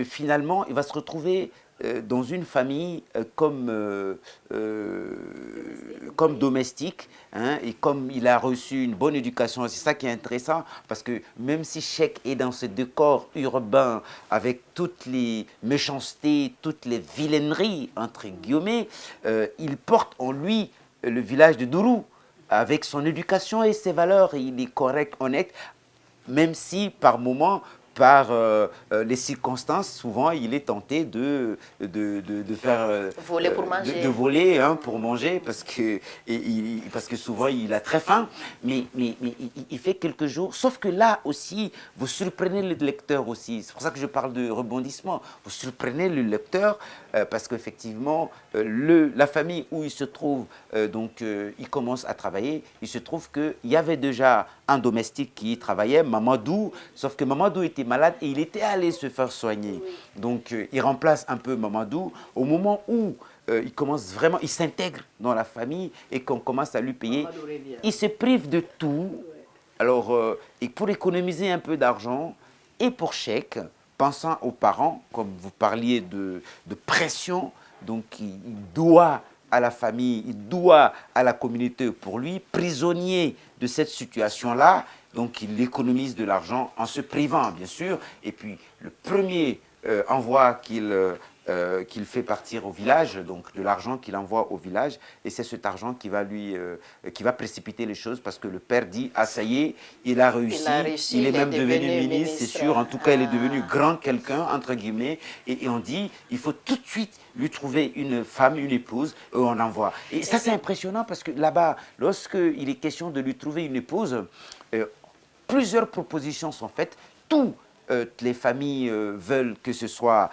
finalement, il va se retrouver dans une famille comme domestique, hein, et comme il a reçu une bonne éducation. C'est ça qui est intéressant, parce que même si Cheikh est dans ce décor urbain avec toutes les méchancetés, toutes les vilaineries, entre guillemets, il porte en lui le village de Dourou, avec son éducation et ses valeurs. Il est correct, honnête, même si par moment, par les circonstances, souvent il est tenté de faire Voler pour manger. de voler, hein, pour manger, parce que souvent il a très faim, mais il fait quelques jours. Sauf que là aussi, vous surprenez le lecteur aussi. C'est pour ça que je parle de rebondissement. Vous surprenez le lecteur parce qu'effectivement, la famille où il se trouve, il commence à travailler. Il se trouve qu'il y avait déjà un domestique qui y travaillait, Mamadou, sauf que Mamadou était malade et il était allé se faire soigner. Donc il remplace un peu Mamadou au moment où il commence vraiment, il s'intègre dans la famille et qu'on commence à lui payer. Il se prive de tout. Alors, et pour économiser un peu d'argent, et pour Cheikh, pensant aux parents, comme vous parliez de pression, donc il doit à la famille, il doit à la communauté pour lui, prisonnier de cette situation-là, donc il économise de l'argent en se privant, bien sûr, et puis le premier envoi qu'il fait partir au village, donc de l'argent qu'il envoie au village, et c'est cet argent qui va précipiter les choses, parce que le père dit, ah ça y est, il a réussi, il est même devenu ministre, c'est sûr, en tout cas il est devenu grand quelqu'un, entre guillemets, et on dit, il faut tout de suite lui trouver une femme, une épouse, et on envoie. Et ça c'est impressionnant, parce que là-bas, lorsqu'il est question de lui trouver une épouse, plusieurs propositions sont faites, toutes les familles veulent que ce soit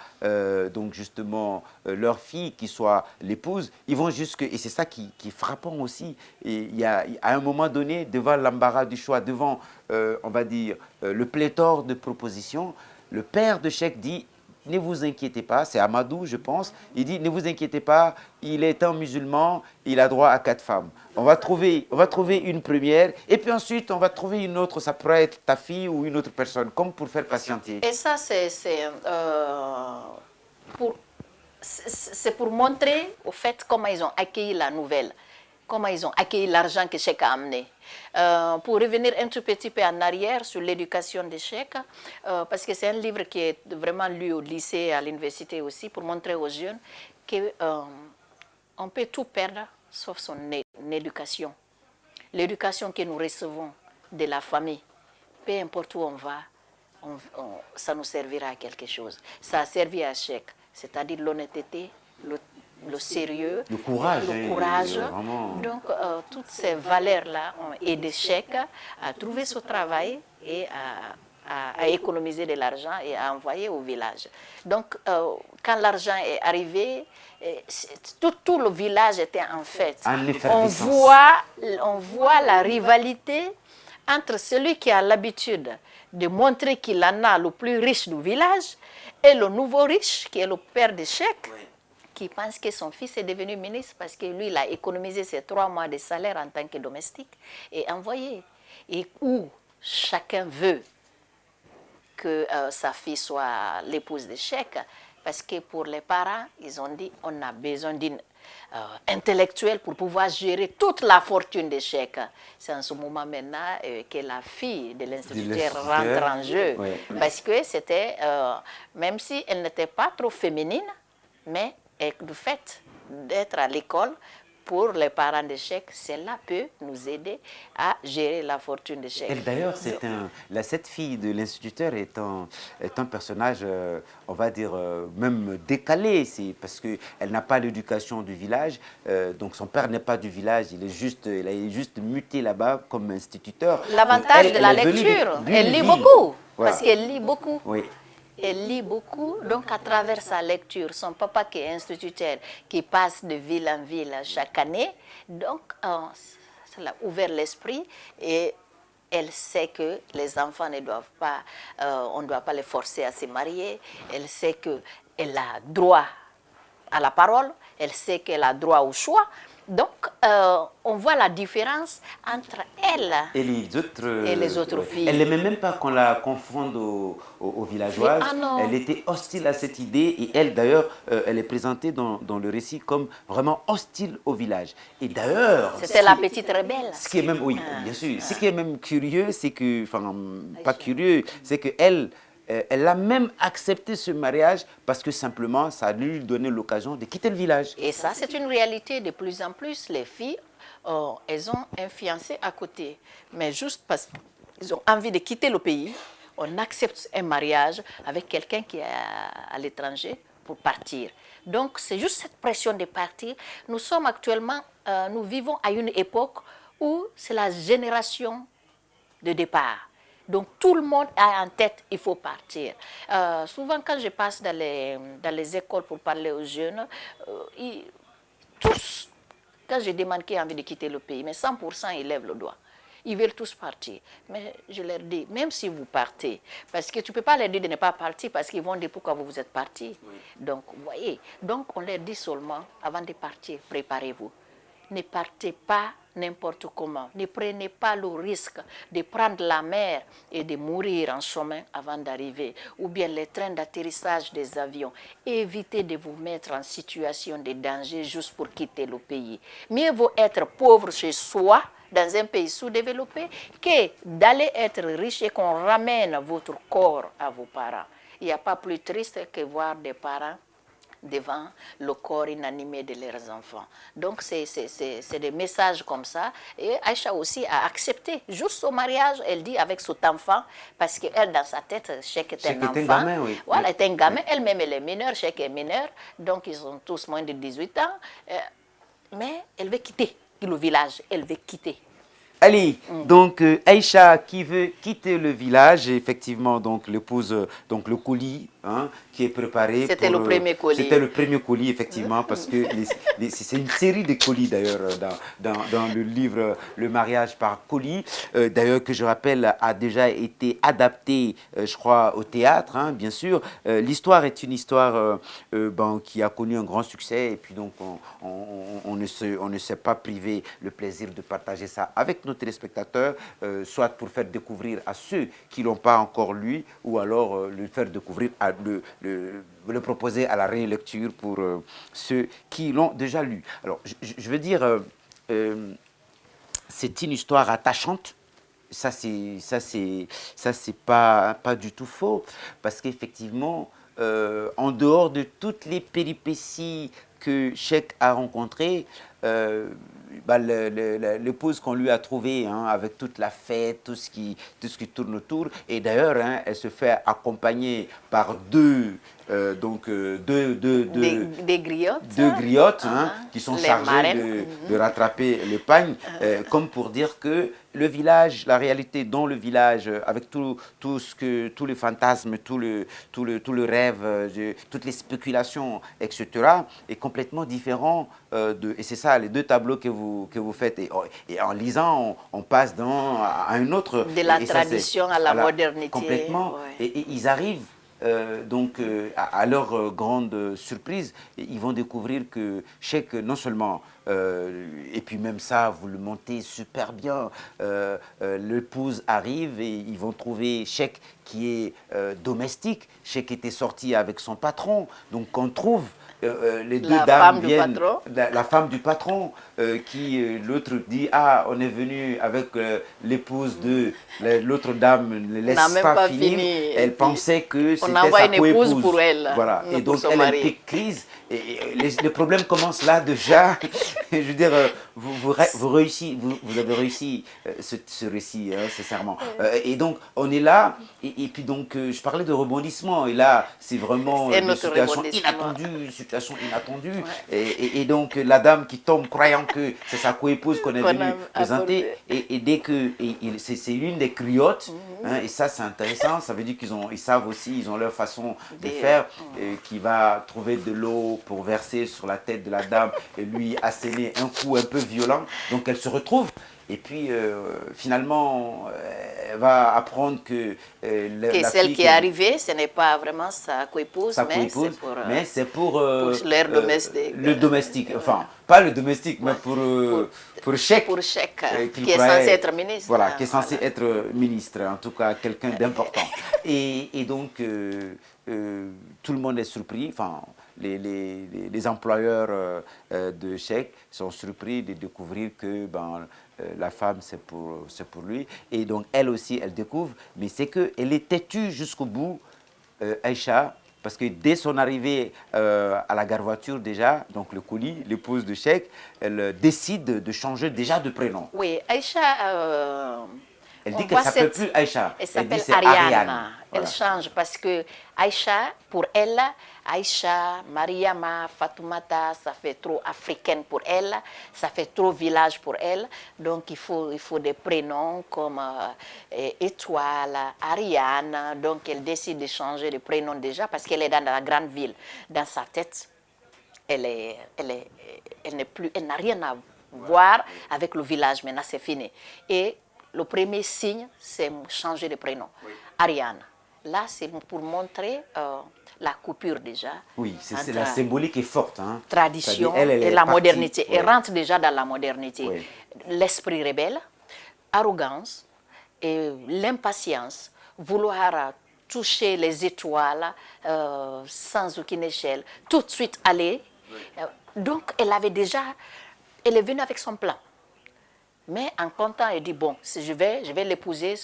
donc justement leur fille qui soit l'épouse. Ils vont jusque, et c'est ça qui est frappant aussi, et il y a à un moment donné, devant l'embarras du choix, devant, on va dire, le pléthore de propositions, le père de Cheikh dit, ne vous inquiétez pas, c'est Amadou, je pense, il dit, ne vous inquiétez pas, il est un musulman, il a droit à 4 femmes. On va trouver une première, et puis ensuite, on va trouver une autre, ça pourrait être ta fille ou une autre personne, comme pour faire patienter. Et ça, c'est pour montrer, au fait, comment ils ont accueilli la nouvelle, comment ils ont accueilli l'argent que Cheikh a amené. Pour revenir un tout petit peu en arrière sur l'éducation de Cheikh, parce que c'est un livre qui est vraiment lu au lycée, à l'université aussi, pour montrer aux jeunes qu'on peut tout perdre sauf son éducation. L'éducation que nous recevons de la famille, peu importe où on va, ça nous servira à quelque chose. Ça a servi à Cheikh, c'est-à-dire l'honnêteté, le sérieux, le courage. Vraiment. Donc, toutes ces valeurs-là ont aidé Cheikh à trouver son travail et à économiser de l'argent et à envoyer au village. Donc, quand l'argent est arrivé, tout le village était en fête. On voit la rivalité entre celui qui a l'habitude de montrer qu'il en a le plus riche du village et le nouveau riche qui est le père de Cheikh, qui pense que son fils est devenu ministre parce que lui, il a économisé ses 3 mois de salaire en tant que domestique et envoyé. Et où chacun veut que sa fille soit l'épouse de Cheikh, parce que pour les parents, ils ont dit on a besoin d'une intellectuelle pour pouvoir gérer toute la fortune de Cheikh. C'est en ce moment maintenant que la fille de l'instituteur rentre en jeu, parce que c'était, même si elle n'était pas trop féminine, mais du fait d'être à l'école, pour les parents de Cheikh, cela peut nous aider à gérer la fortune de Cheikh. Et d'ailleurs, cette fille de l'instituteur est un personnage, on va dire, même décalé, parce qu'elle n'a pas l'éducation du village, donc son père n'est pas du village, il est juste muté là-bas comme instituteur. L'avantage de la lecture, elle lit beaucoup, parce qu'elle lit beaucoup. Oui. Elle lit beaucoup, donc à travers sa lecture, son papa qui est instituteur, qui passe de ville en ville chaque année, donc ça l'a ouvert l'esprit et elle sait que les enfants ne doivent pas, on ne doit pas les forcer à se marier, elle sait qu'elle a droit à la parole, elle sait qu'elle a droit au choix, Donc, on voit la différence entre elle et les autres filles. Elle n'aimait même pas qu'on la confonde aux villageoises. Ah non. Elle était hostile à cette idée et elle, d'ailleurs, elle est présentée dans le récit comme vraiment hostile au village. Et d'ailleurs... C'était la petite rebelle. Ce qui est même, oui, bien sûr. Ce qui est même curieux, c'est que, enfin, pas curieux, c'est qu'elle... Elle a même accepté ce mariage parce que simplement, ça lui donnait l'occasion de quitter le village. Et ça, c'est une réalité. De plus en plus, les filles, elles ont un fiancé à côté. Mais juste parce qu'ils ont envie de quitter le pays, on accepte un mariage avec quelqu'un qui est à l'étranger pour partir. Donc, c'est juste cette pression de partir. Nous sommes actuellement, nous vivons à une époque où c'est la génération de départ. Donc, tout le monde a en tête, il faut partir. Souvent, quand je passe dans les écoles pour parler aux jeunes, tous, quand je demande qui a envie de quitter le pays, mais 100% ils lèvent le doigt. Ils veulent tous partir. Mais je leur dis, même si vous partez, parce que tu ne peux pas leur dire de ne pas partir parce qu'ils vont dire pourquoi vous êtes partis. Oui. Donc, vous voyez, donc on leur dit seulement, avant de partir, préparez-vous. Ne partez pas n'importe comment. Ne prenez pas le risque de prendre la mer et de mourir en chemin avant d'arriver. Ou bien les trains d'atterrissage des avions. Évitez de vous mettre en situation de danger juste pour quitter le pays. Mieux vaut être pauvre chez soi, dans un pays sous-développé, que d'aller être riche et qu'on ramène votre corps à vos parents. Il n'y a pas plus triste que voir des parents devant le corps inanimé de leurs enfants. Donc, c'est des messages comme ça. Et Aïcha aussi a accepté. Juste au mariage, elle dit avec cet enfant, parce qu'elle, dans sa tête, Cheikh est un enfant. Un gamin, oui. Voilà, est un gamin. Elle-même, elle est mineure, Cheikh est mineur. Donc, ils ont tous moins de 18 ans. Mais elle veut quitter le village. Elle veut quitter. Allez, donc Aïcha qui veut quitter le village, et effectivement, donc l'épouse, donc le colis qui est préparé. C'était le premier colis. C'était le premier colis, effectivement, parce que c'est une série de colis, d'ailleurs, dans le livre Le mariage par colis, d'ailleurs, que je rappelle, a déjà été adapté, je crois, au théâtre, bien sûr. L'histoire est une histoire qui a connu un grand succès, et puis donc on ne s'est pas privé le plaisir de partager ça avec nos téléspectateurs, soit pour faire découvrir à ceux qui ne l'ont pas encore lu, ou alors le faire découvrir, le proposer à la rélecture pour ceux qui l'ont déjà lu. Alors, je veux dire, c'est une histoire attachante. Ça, c'est pas du tout faux, parce qu'effectivement, en dehors de toutes les péripéties que Cheikh a rencontrées, l'épouse qu'on lui a trouvée, avec toute la fête, tout ce qui tourne autour, et d'ailleurs, elle se fait accompagner par deux griottes, qui sont chargées de rattraper le pagne, comme pour dire que le village, la réalité dans le village, avec tous les fantasmes, tout le rêve, toutes les spéculations, etc., est complètement différent et c'est ça, les deux tableaux que vous faites. Et en lisant, on passe à un autre. De la tradition à la modernité. Complètement. Ouais. Et ils arrivent. À leur grande surprise, ils vont découvrir que Cheikh, non seulement, et puis même ça, vous le montez super bien, l'épouse arrive et ils vont trouver Cheikh qui est domestique. Cheikh était sorti avec son patron, donc on trouve les deux dames viennent, la femme du patron, qui l'autre dit, on est venu avec l'épouse de l'autre dame, ne laisse pas finir. Elle pensait que c'était sa coépouse pour elle. Voilà. Et donc elle a une petite crise. Et le problème commence là déjà. Je veux dire, vous avez réussi ce récit, sincèrement. Et donc on est là, et puis donc je parlais de rebondissement, et là c'est vraiment une situation inattendue. Ouais. Et donc la dame qui tombe croyant que c'est sa coépouse qu'on est venu présenter, et dès que c'est l'une des criottes, et ça c'est intéressant, ça veut dire ils savent aussi, ils ont leur façon de faire, qui va trouver de l'eau pour verser sur la tête de la dame et lui asséner un coup un peu violent. Donc elle se retrouve Et puis, finalement, elle va apprendre que la celle fille qui est arrivée, ce n'est pas vraiment sa coépouse, mais c'est pour leur domestique. Le domestique, enfin, pas le domestique, mais pour Cheikh. Pour Cheikh, qui est censé être ministre. Voilà, qui est censé être ministre, en tout cas quelqu'un d'important. Et donc, tout le monde est surpris, enfin, les employeurs de Cheikh sont surpris de découvrir que la femme, c'est pour lui. Et donc, elle aussi, elle découvre, mais c'est qu'elle est têtue jusqu'au bout, Aïcha, parce que dès son arrivée à la gare voiture déjà, donc le colis, l'épouse de Cheikh, elle décide de changer déjà de prénom. Oui, Aïcha... Elle dit qu'elle ne s'appelle plus Aïcha. Elle s'appelle Ariane. Voilà. Elle change parce que Aïcha, pour elle, Aïcha, Mariama, Fatoumata, ça fait trop africaine pour elle, ça fait trop village pour elle. Donc il faut des prénoms comme Étoile, Ariane. Donc elle décide de changer de prénom déjà parce qu'elle est dans la grande ville. Dans sa tête, elle n'a rien à voir avec le village. Maintenant, c'est fini. Et le premier signe, c'est changer de prénom. Oui. Ariane. Là, c'est pour montrer la coupure déjà. Oui, c'est la symbolique est forte. Hein. Tradition et la modernité. Elle rentre déjà dans la modernité. Oui. L'esprit rebelle, arrogance et l'impatience, vouloir toucher les étoiles sans aucune échelle, tout de suite aller. Oui. Donc, elle est venue avec son plan. Mais en comptant, elle dit, bon, si je vais l'épouser,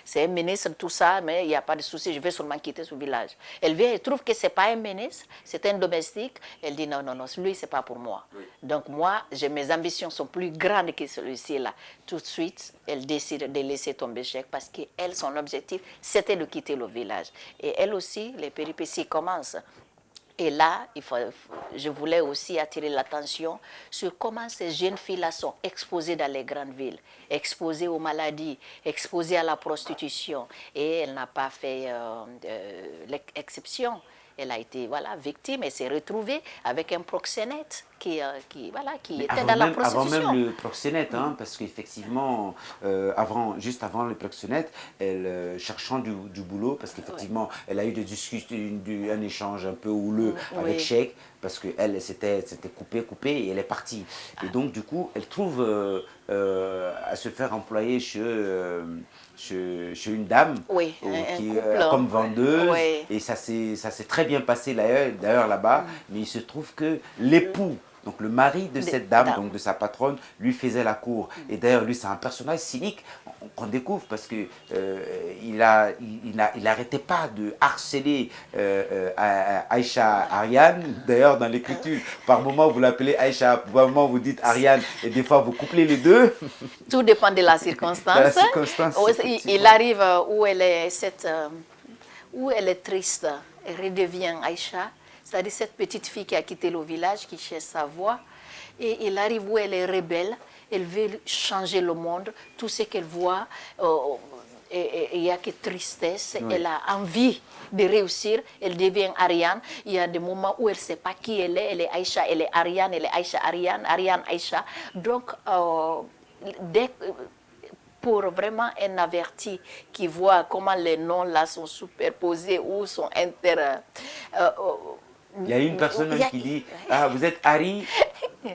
c'est un ministre, tout ça, mais il n'y a pas de souci, je vais seulement quitter ce village. Elle vient, elle trouve que ce n'est pas un ministre, c'est un domestique. Elle dit, non, lui, ce n'est pas pour moi. Oui. Donc moi, mes ambitions sont plus grandes que celui-ci là. Tout de suite, elle décide de laisser tomber Cheikh parce qu'elle, son objectif, c'était de quitter le village. Et elle aussi, les péripéties commencent. Et là, je voulais aussi attirer l'attention sur comment ces jeunes filles-là sont exposées dans les grandes villes, exposées aux maladies, exposées à la prostitution. Et elle n'a pas fait l'exception. Elle a été victime et s'est retrouvée avec un proxénète qui était dans la prostitution. Avant même le proxénète, hein, parce qu'effectivement, juste avant le proxénète, elle cherchant du boulot, parce qu'effectivement, elle a eu des discussions, un échange un peu houleux avec Cheikh, parce qu'elle c'était coupé et elle est partie. Et donc, du coup, elle trouve à se faire employer chez une dame qui comme vendeuse, et ça s'est très bien passé d'ailleurs là-bas, mais il se trouve que l'époux, donc le mari de cette dame, donc de sa patronne, lui faisait la cour. Et d'ailleurs, lui, c'est un personnage cynique qu'on découvre parce que il n'arrêtait pas de harceler Aïcha Ariane. D'ailleurs, dans l'écriture, par moment, vous l'appelez Aïcha, par moment, vous dites Ariane, et des fois, vous couplez les deux. Tout dépend de la circonstance. Il arrive où elle est triste, elle redevient Aïcha. C'est-à-dire cette petite fille qui a quitté le village, qui cherche sa voie. Et il arrive où elle est rebelle, elle veut changer le monde. Tout ce qu'elle voit, il n'y a que tristesse. Oui. Elle a envie de réussir, elle devient Ariane. Il y a des moments où elle ne sait pas qui elle est Aïcha, elle est Ariane, elle est Aïcha Ariane, Ariane Aïcha. Donc, pour vraiment un averti qui voit comment les noms là sont superposés ou sont il y a une personne qui dit « Ah, vous êtes Harry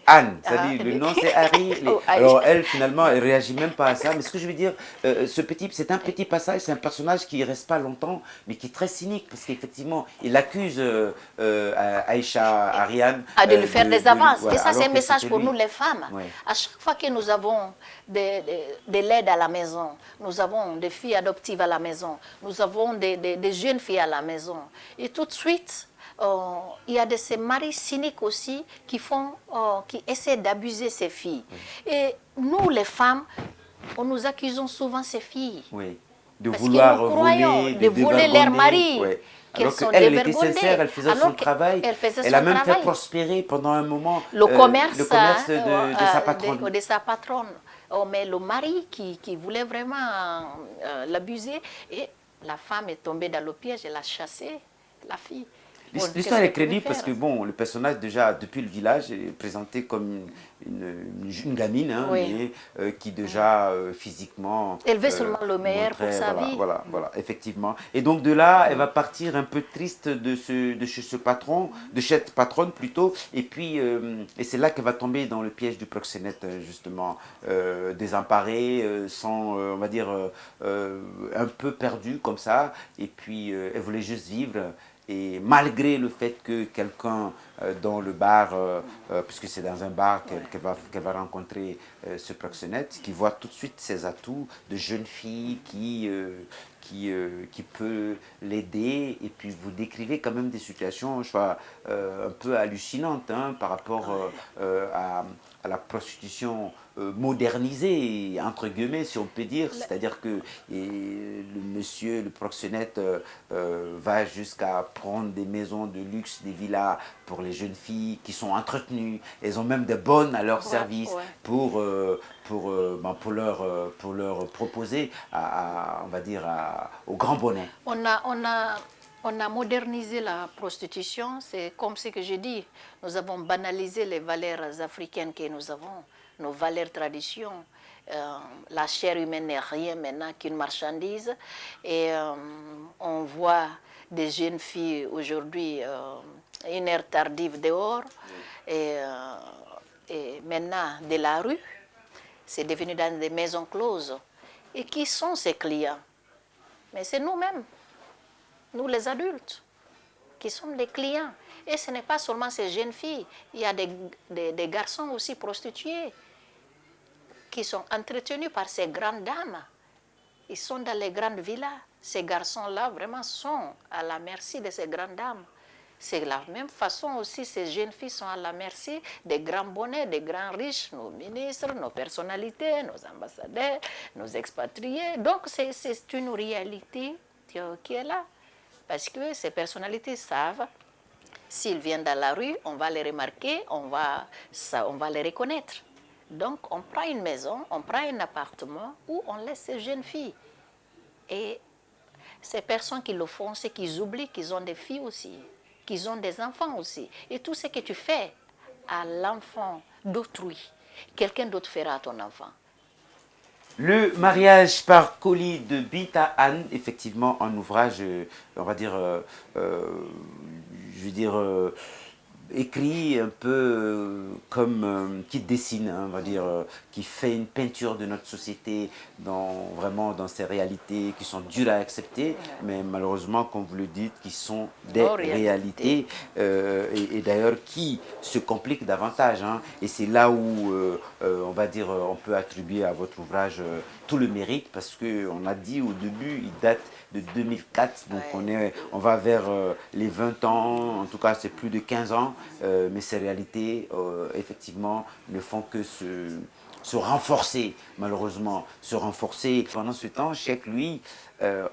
Anne », c'est-à-dire le nom c'est Harry. Alors elle, finalement, elle ne réagit même pas à ça. Mais ce que je veux dire, c'est un petit passage, c'est un personnage qui ne reste pas longtemps, mais qui est très cynique, parce qu'effectivement, il accuse Aïcha Ariane de lui faire des avances. Et ça, c'est un message pour nous les femmes. Oui. À chaque fois que nous avons de l'aide à la maison, nous avons des filles adoptives à la maison, nous avons des jeunes filles à la maison, et tout de suite, il y a de ces maris cyniques aussi qui essaient d'abuser ces filles. Oui. Et nous, les femmes, nous accusons souvent ces filles. Oui. De vouloir voler leur mari. Oui. Alors qu'elle était sincère, elle faisait son travail. Elle a même fait prospérer pendant un moment le commerce de sa patronne. De sa patronne. Mais le mari qui voulait vraiment l'abuser, et la femme est tombée dans le piège, elle a chassé la fille. L'histoire est crédible parce que bon, le personnage déjà depuis le village est présenté comme une gamine, hein, Oui. mais qui déjà physiquement Elle veut seulement le meilleur pour montrait, sa voilà, vie. voilà, effectivement. Et donc de là, elle va partir un peu triste de chez ce patron, de cette patronne plutôt, et puis et c'est là qu'elle va tomber dans le piège du proxénète justement, désemparée, sans, on va dire, un peu perdue comme ça, et puis elle voulait juste vivre. Et malgré le fait que quelqu'un dans le bar, puisque c'est dans un bar qu'elle va rencontrer ce proxénète, qui voit tout de suite ses atouts de jeune fille qui peut l'aider. Et puis vous décrivez quand même des situations, je vois, un peu hallucinantes hein, par rapport à la prostitution modernisée, entre guillemets, si on peut dire. C'est-à-dire que le monsieur, le proxénète, va jusqu'à prendre des maisons de luxe, des villas pour les jeunes filles qui sont entretenues. Elles ont même des bonnes à leur service pour pour leur proposer, on va dire, au grand bonnet. On a modernisé la prostitution, c'est comme ce que j'ai dit. Nous avons banalisé les valeurs africaines que nous avons, nos valeurs traditions. La chair humaine n'est rien maintenant qu'une marchandise. Et on voit des jeunes filles aujourd'hui, une heure tardive dehors, et maintenant de la rue. C'est devenu dans des maisons closes. Et qui sont ces clients? Mais c'est nous-mêmes, nous les adultes, qui sommes des clients. Et ce n'est pas seulement ces jeunes filles. Il y a des garçons aussi prostitués qui sont entretenus par ces grandes dames. Ils sont dans les grandes villas. Ces garçons-là vraiment sont à la merci de ces grandes dames. C'est de la même façon aussi, ces jeunes filles sont à la merci des grands bonnets, des grands riches, nos ministres, nos personnalités, nos ambassadeurs, nos expatriés. Donc c'est une réalité qui est là. Parce que ces personnalités savent, s'ils viennent dans la rue, on va les remarquer, on va les reconnaître. Donc on prend une maison, on prend un appartement où on laisse ces jeunes filles. Et ces personnes qui le font, c'est qu'ils oublient qu'ils ont des filles aussi, qu'ils ont des enfants aussi. Et tout ce que tu fais à l'enfant d'autrui, quelqu'un d'autre fera à ton enfant. Le mariage par colis de Bita Anne, effectivement, un ouvrage, on va dire, je veux dire, écrit un peu comme qui dessine, hein, on va dire, qui fait une peinture de notre société vraiment dans ces réalités qui sont dures à accepter, mais malheureusement, comme vous le dites, qui sont des réalités et d'ailleurs qui se compliquent davantage. Hein, et c'est là où, on va dire, on peut attribuer à votre ouvrage tout le mérite parce qu'on a dit au début, il date de 2004, donc on va vers les 20 ans, en tout cas c'est plus de 15 ans, mais ces réalités effectivement ne font que se renforcer, malheureusement, se renforcer. Pendant ce temps, Cheikh, lui,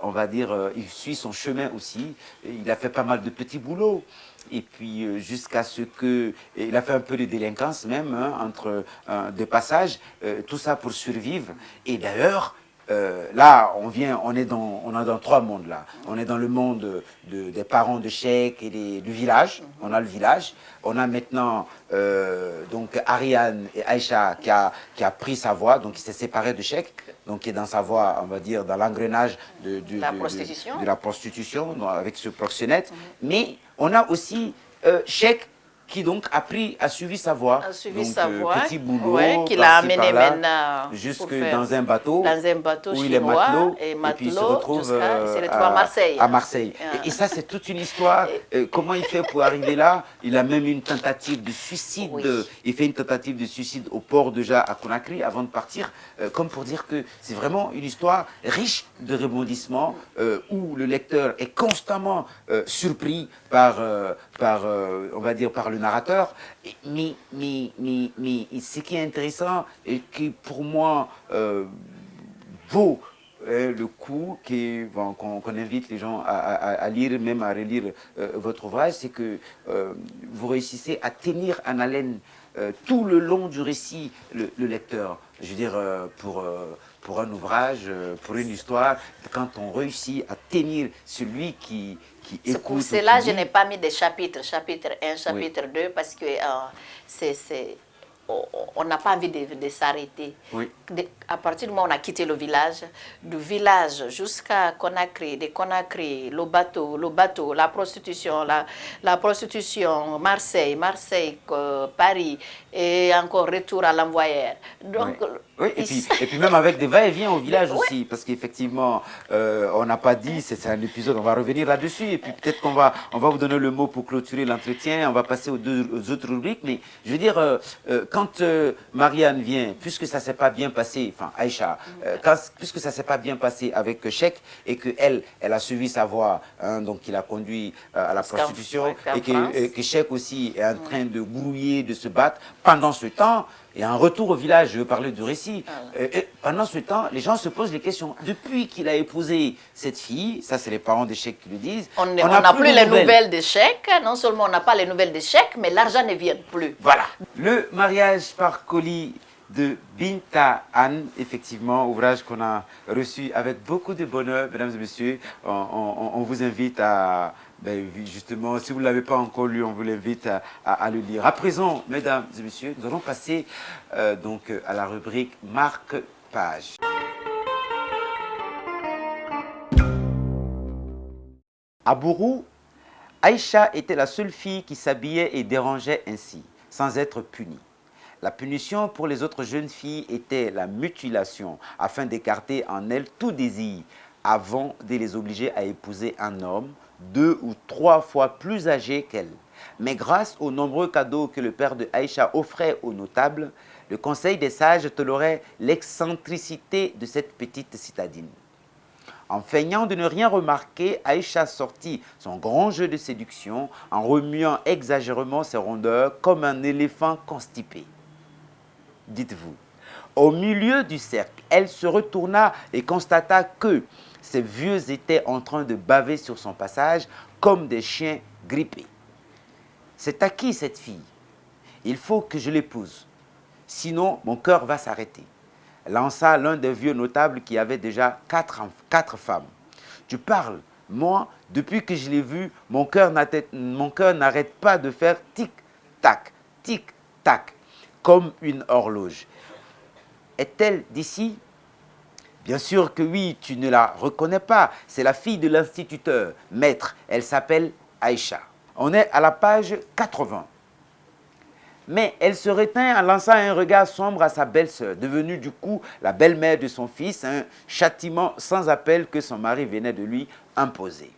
on va dire, il suit son chemin aussi, il a fait pas mal de petits boulots. Et puis jusqu'à ce que, il a fait un peu de délinquance même, hein, entre des passages, tout ça pour survivre. Et d'ailleurs, là, on est dans trois mondes là. On est dans le monde des parents de Cheikh et du village. On a le village. On a maintenant donc Ariane et Aïcha qui a pris sa voie, donc qui s'est séparé de Cheikh, donc qui est dans sa voie, on va dire, dans l'engrenage de la prostitution donc, avec ce proxénète. Mais on a aussi Cheikh qui donc a suivi sa voie. A suivi donc, sa voie, petit boulot, qu'il a amené maintenant jusque dans un bateau où il est matelot, et puis il se retrouve à Marseille. À Marseille. Et ça, c'est toute une histoire. Comment il fait pour arriver là? Il a même une tentative de suicide. Oui. Il fait une tentative de suicide au port déjà à Conakry avant de partir, comme pour dire que c'est vraiment une histoire riche de rebondissements où le lecteur est constamment surpris par on va dire, par le narrateur. Mais ce qui est intéressant et qui, pour moi, vaut le coup qu'on invite les gens à lire, même à relire votre ouvrage, c'est que vous réussissez à tenir en haleine tout le long du récit le lecteur. Je veux dire, pour un ouvrage, pour une histoire, quand on réussit à tenir celui qui écoute. Pour cela, je n'ai pas mis des chapitres, chapitre 1, chapitre 2, parce que on n'a pas envie de s'arrêter. Oui. À partir du moment où on a quitté le village, du village jusqu'à Conakry, de Conakry, le bateau, la prostitution, Marseille, Paris, et encore retour à l'envoyeur. Donc, oui. Et puis même avec des va-et-vient au village aussi, parce qu'effectivement, on n'a pas dit, c'est un épisode, on va revenir là-dessus, et puis peut-être qu'on va vous donner le mot pour clôturer l'entretien, on va passer aux autres rubriques, mais je veux dire, quand Marianne vient, puisque ça ne s'est pas bien passé, enfin Aïcha, puisque ça ne s'est pas bien passé avec Cheikh, et qu'elle a suivi sa voie, hein, donc il a conduit à la prostitution, et que Cheikh aussi est en train de grouiller, de se battre, pendant ce temps, il y a un retour au village, je veux parler du récit. Et pendant ce temps, les gens se posent des questions. Depuis qu'il a épousé cette fille, ça c'est les parents des Cheikh qui le disent. On n'a plus les nouvelles des Cheikh. Non seulement on n'a pas les nouvelles des Cheikh, mais l'argent ne vient plus. Voilà. Le mariage par colis de Binta Anne, effectivement, ouvrage qu'on a reçu avec beaucoup de bonheur, mesdames et messieurs. On vous invite à, justement, si vous ne l'avez pas encore lu, on vous l'invite à le lire. À présent, mesdames et messieurs, nous allons passer donc à la rubrique marque-page. À Bourou, Aïcha était la seule fille qui s'habillait et dérangeait ainsi, sans être punie. La punition pour les autres jeunes filles était la mutilation, afin d'écarter en elles tout désir, avant de les obliger à épouser un homme 2 ou 3 fois plus âgé qu'elle. Mais grâce aux nombreux cadeaux que le père de Aïcha offrait aux notables, le conseil des sages tolérait l'excentricité de cette petite citadine. En feignant de ne rien remarquer, Aïcha sortit son grand jeu de séduction en remuant exagérément ses rondeurs comme un éléphant constipé. Dites-vous, au milieu du cercle, elle se retourna et constata que ces vieux étaient en train de baver sur son passage comme des chiens grippés. C'est à qui cette fille? Il faut que je l'épouse, sinon mon cœur va s'arrêter, lança l'un des vieux notables qui avait déjà quatre femmes. Tu parles, moi, depuis que je l'ai vu, mon cœur n'arrête pas de faire tic-tac, comme une horloge. Est-elle d'ici? Bien sûr que oui, tu ne la reconnais pas. C'est la fille de l'instituteur, maître. Elle s'appelle Aïcha. On est à la page 80. Mais elle se retint en lançant un regard sombre à sa belle-sœur, devenue du coup la belle-mère de son fils, un châtiment sans appel que son mari venait de lui imposer.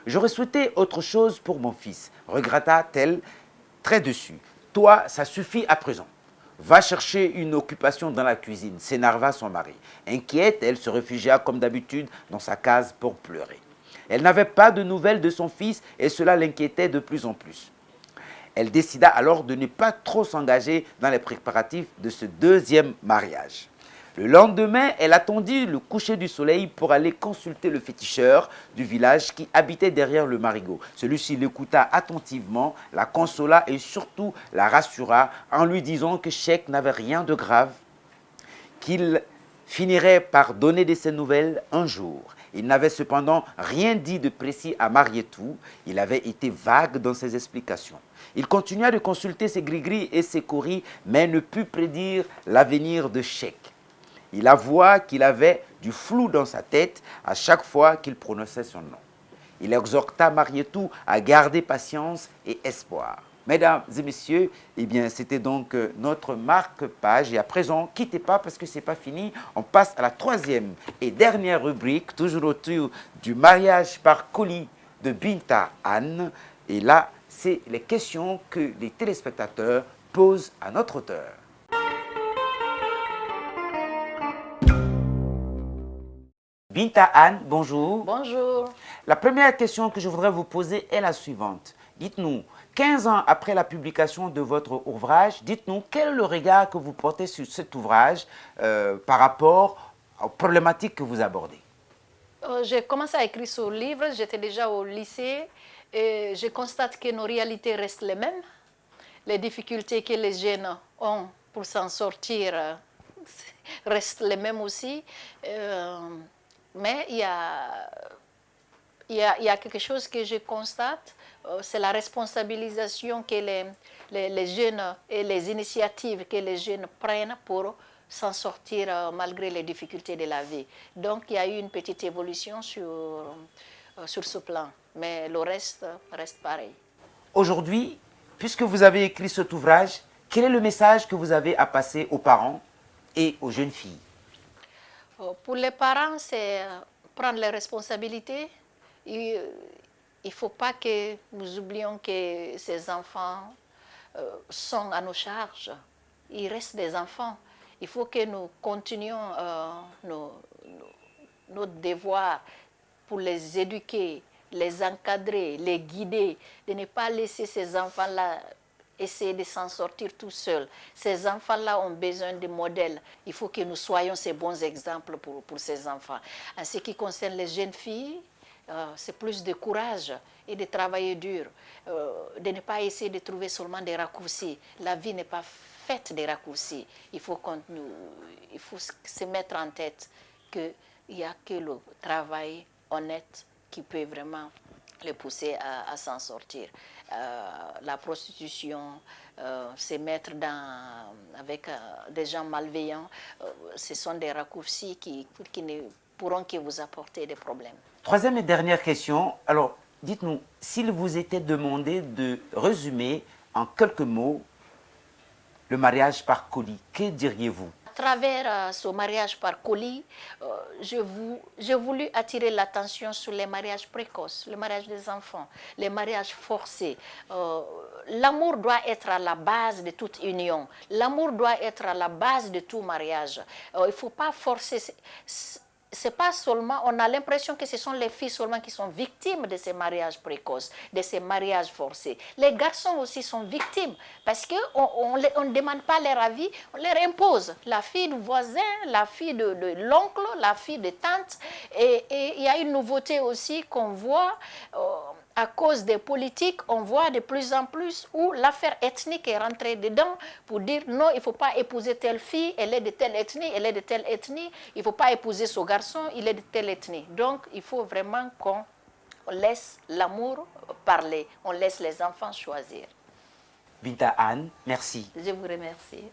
J'aurais souhaité autre chose pour mon fils, regretta-t-elle très dessus. Toi, ça suffit à présent. Va chercher une occupation dans la cuisine, s'énerva son mari. Inquiète, elle se réfugia comme d'habitude dans sa case pour pleurer. Elle n'avait pas de nouvelles de son fils et cela l'inquiétait de plus en plus. Elle décida alors de ne pas trop s'engager dans les préparatifs de ce deuxième mariage. Le lendemain, elle attendit le coucher du soleil pour aller consulter le féticheur du village qui habitait derrière le marigot. Celui-ci l'écouta attentivement, la consola et surtout la rassura en lui disant que Cheikh n'avait rien de grave, qu'il finirait par donner de ses nouvelles un jour. Il n'avait cependant rien dit de précis à Marietou, il avait été vague dans ses explications. Il continua de consulter ses gris-gris et ses coris, mais ne put prédire l'avenir de Cheikh. Il avoua qu'il avait du flou dans sa tête à chaque fois qu'il prononçait son nom. Il exhorta Marietou à garder patience et espoir. Mesdames et messieurs, eh bien, c'était donc notre marque-page. Et à présent, quittez pas parce que ce n'est pas fini. On passe à la troisième et dernière rubrique, toujours autour du mariage par colis de Binta Anne. Et là, c'est les questions que les téléspectateurs posent à notre auteur. Binta Anne, bonjour. Bonjour. La première question que je voudrais vous poser est la suivante. Dites-nous, 15 ans après la publication de votre ouvrage, dites-nous quel est le regard que vous portez sur cet ouvrage par rapport aux problématiques que vous abordez. J'ai commencé à écrire ce livre, j'étais déjà au lycée et je constate que nos réalités restent les mêmes. Les difficultés que les jeunes ont pour s'en sortir, restent les mêmes aussi. Mais il y a quelque chose que je constate, c'est la responsabilisation que les jeunes et les initiatives que les jeunes prennent pour s'en sortir malgré les difficultés de la vie. Donc il y a eu une petite évolution sur ce plan, mais le reste reste pareil. Aujourd'hui, puisque vous avez écrit cet ouvrage, quel est le message que vous avez à passer aux parents et aux jeunes filles? Pour les parents, c'est prendre les responsabilités. Il ne faut pas que nous oublions que ces enfants sont à nos charges. Ils restent des enfants. Il faut que nous continuions notre devoir pour les éduquer, les encadrer, les guider, de ne pas laisser ces enfants-là essayer de s'en sortir tout seuls. Ces enfants-là ont besoin de modèles. Il faut que nous soyons ces bons exemples pour ces enfants. En ce qui concerne les jeunes filles, c'est plus de courage et de travailler dur, de ne pas essayer de trouver seulement des raccourcis. La vie n'est pas faite de raccourcis. Il faut se mettre en tête qu'il n'y a que le travail honnête qui peut vraiment les pousser à s'en sortir. La prostitution, se mettre avec des gens malveillants, ce sont des raccourcis qui ne pourront que vous apporter des problèmes. Troisième et dernière question. Alors, dites-nous, s'il vous était demandé de résumer en quelques mots le mariage par colis, que diriez-vous? À travers ce mariage par colis, j'ai voulu attirer l'attention sur les mariages précoces, le mariage des enfants, les mariages forcés. L'amour doit être à la base de toute union. L'amour doit être à la base de tout mariage. Il ne faut pas forcer. C'est pas seulement, on a l'impression que ce sont les filles seulement qui sont victimes de ces mariages précoces, de ces mariages forcés. Les garçons aussi sont victimes parce qu'on ne demande pas leur avis, on leur impose. La fille du voisin, la fille de l'oncle, la fille de tante. Et il y a une nouveauté aussi qu'on voit à cause des politiques, on voit de plus en plus où l'affaire ethnique est rentrée dedans pour dire non, il ne faut pas épouser telle fille, elle est de telle ethnie, elle est de telle ethnie, il ne faut pas épouser ce garçon, il est de telle ethnie. Donc, il faut vraiment qu'on laisse l'amour parler, on laisse les enfants choisir. Binta Anne, merci. Je vous remercie.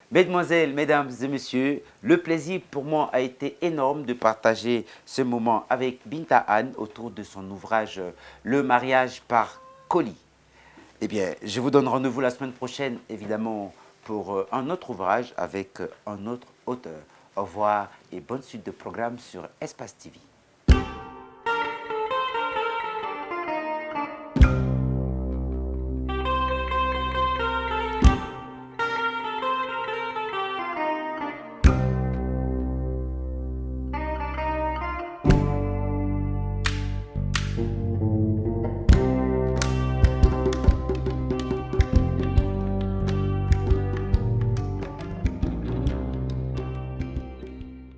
Mesdemoiselles, mesdames et messieurs, le plaisir pour moi a été énorme de partager ce moment avec Binta Anne autour de son ouvrage Le mariage par colis. Eh bien, je vous donne rendez-vous la semaine prochaine, évidemment, pour un autre ouvrage avec un autre auteur. Au revoir et bonne suite de programme sur Espace TV.